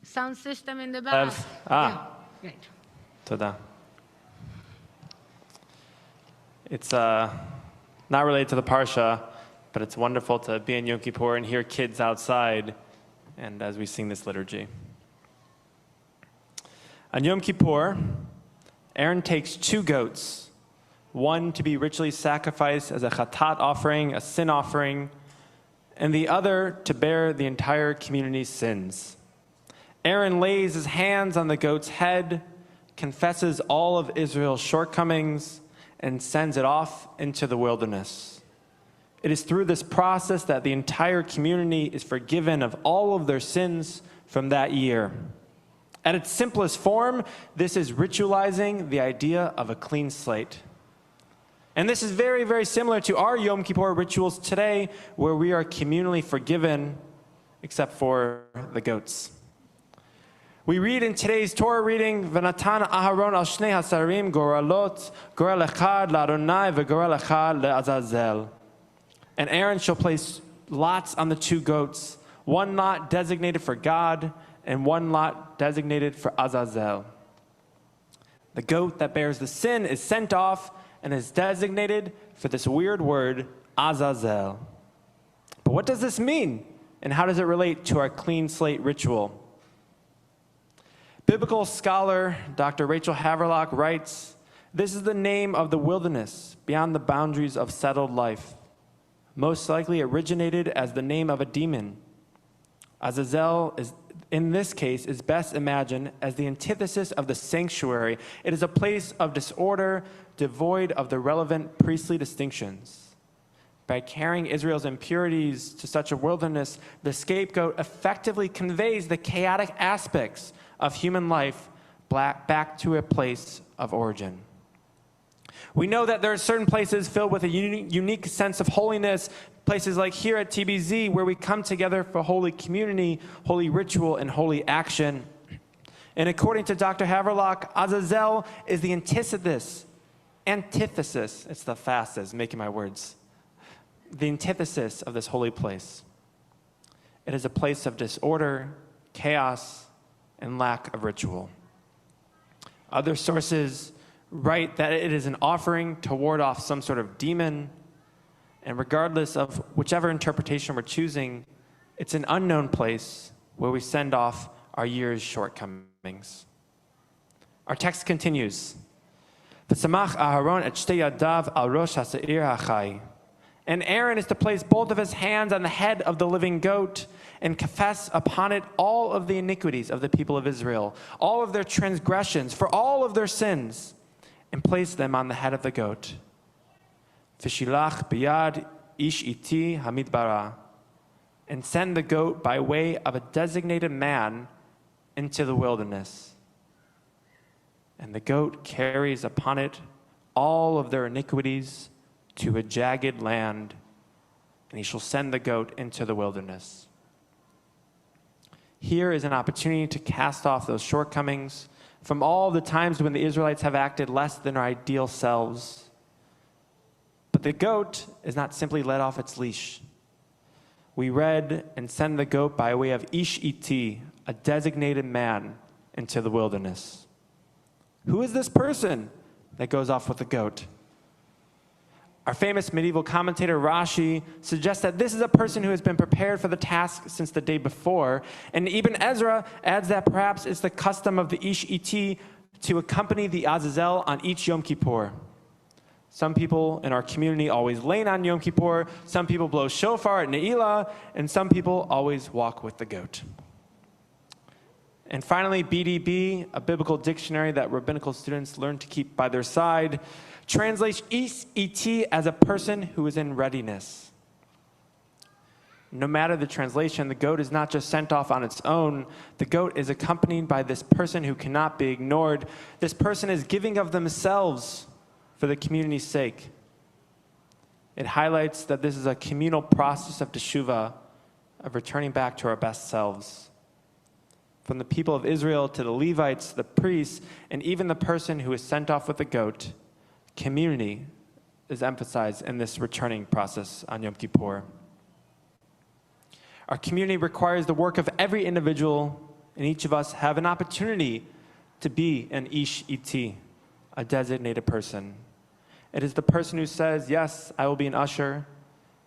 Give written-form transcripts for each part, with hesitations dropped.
Sound system in the back. Yeah, great. Toda. It's not related to the Parsha, but it's wonderful to be in Yom Kippur and hear kids outside and as we sing this liturgy. On Yom Kippur, Aaron takes 2 goats, one to be ritually sacrificed as a chatat offering, a sin offering, and the other to bear the entire community's sins. Aaron lays his hands on the goat's head, confesses all of Israel's shortcomings, and sends it off into the wilderness. It is through this process that the entire community is forgiven of all of their sins from that year. At its simplest form, this is ritualizing the idea of a clean slate. And this is very, very similar to our Yom Kippur rituals today, where we are communally forgiven, except for the goats. We read in today's Torah reading, "V'natan Aharon al shnei hasarim goralot, goral echad la'Adonai v'goral echad le'Azazel." And Aaron shall place lots on the 2 goats, one lot designated for God and one lot designated for Azazel. The goat that bears the sin is sent off and is designated for this weird word, Azazel. But what does this mean? And how does it relate to our clean slate ritual? Biblical scholar Dr. Rachel Haverlock writes, "This is the name of the wilderness beyond the boundaries of settled life. Most likely originated as the name of a demon. Azazel is, in this case, is best imagined as the antithesis of the sanctuary. It is a place of disorder, devoid of the relevant priestly distinctions. By carrying Israel's impurities to such a wilderness, the scapegoat effectively conveys the chaotic aspects of human life back to a place of origin." We know that there are certain places filled with a unique sense of holiness, places like here at TBZ, where we come together for holy community, holy ritual, and holy action. And according to Dr. Haverlock, Azazel is the antithesis, it's the fastest, making my words, the antithesis of this holy place. It is a place of disorder, chaos, and lack of ritual. Other sources write that it is an offering to ward off some sort of demon, and regardless of whichever interpretation we're choosing, it's an unknown place where we send off our year's shortcomings. Our text continues, "V'samach Aharon et shtei yadav al rosh ha'se'ir hachai." And Aaron is to place both of his hands on the head of the living goat and confess upon it all of the iniquities of the people of Israel, all of their transgressions, for all of their sins, and place them on the head of the goat. V'shilach biyad ish iti hamidbara, and send the goat by way of a designated man into the wilderness. And the goat carries upon it all of their iniquities to a jagged land, and he shall send the goat into the wilderness. Here is an opportunity to cast off those shortcomings from all the times when the Israelites have acted less than our ideal selves. But the goat is not simply let off its leash. We read, "And send the goat by way of ish iti," a designated man, into the wilderness. Who is this person that goes off with the goat? Our famous medieval commentator Rashi suggests that this is a person who has been prepared for the task since the day before, and Ibn Ezra adds that perhaps it's the custom of the Ish Iti to accompany the Azazel on each Yom Kippur. Some people in our community always lane on Yom Kippur, some people blow shofar at Ne'ilah, and some people always walk with the goat. And finally, BDB, a biblical dictionary that rabbinical students learn to keep by their side, translates Ish Iti as a person who is in readiness. No matter the translation, the goat is not just sent off on its own. The goat is accompanied by this person who cannot be ignored. This person is giving of themselves for the community's sake. It highlights that this is a communal process of teshuvah, of returning back to our best selves. From the people of Israel to the Levites, the priests, and even the person who is sent off with the goat, community is emphasized in this returning process on Yom Kippur. Our community requires the work of every individual and each of us have an opportunity to be an ish iti, a designated person. It is the person who says, yes, I will be an usher.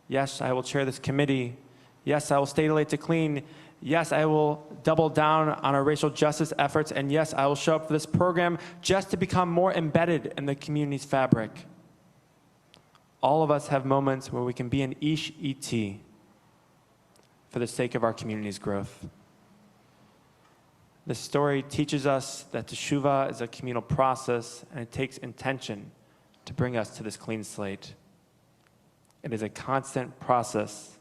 Yes, I will chair this committee. Yes, I will stay late to clean. Yes, I will double down on our racial justice efforts. And yes, I will show up for this program just to become more embedded in the community's fabric. All of us have moments where we can be an ish iti for the sake of our community's growth. This story teaches us that teshuvah is a communal process, and it takes intention to bring us to this clean slate. It is a constant process,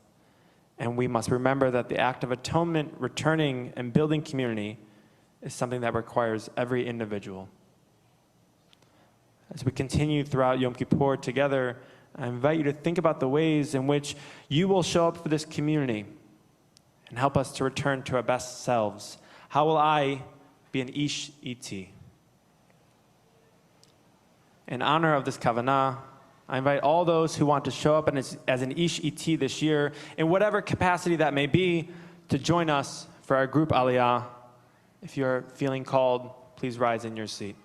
and we must remember that the act of atonement, returning, and building community is something that requires every individual. As we continue throughout Yom Kippur together, I invite you to think about the ways in which you will show up for this community and help us to return to our best selves. How will I be an ish iti? In honor of this kavanah, I invite all those who want to show up as an ish iti this year, in whatever capacity that may be, to join us for our group aliyah. If you're feeling called, please rise in your seat.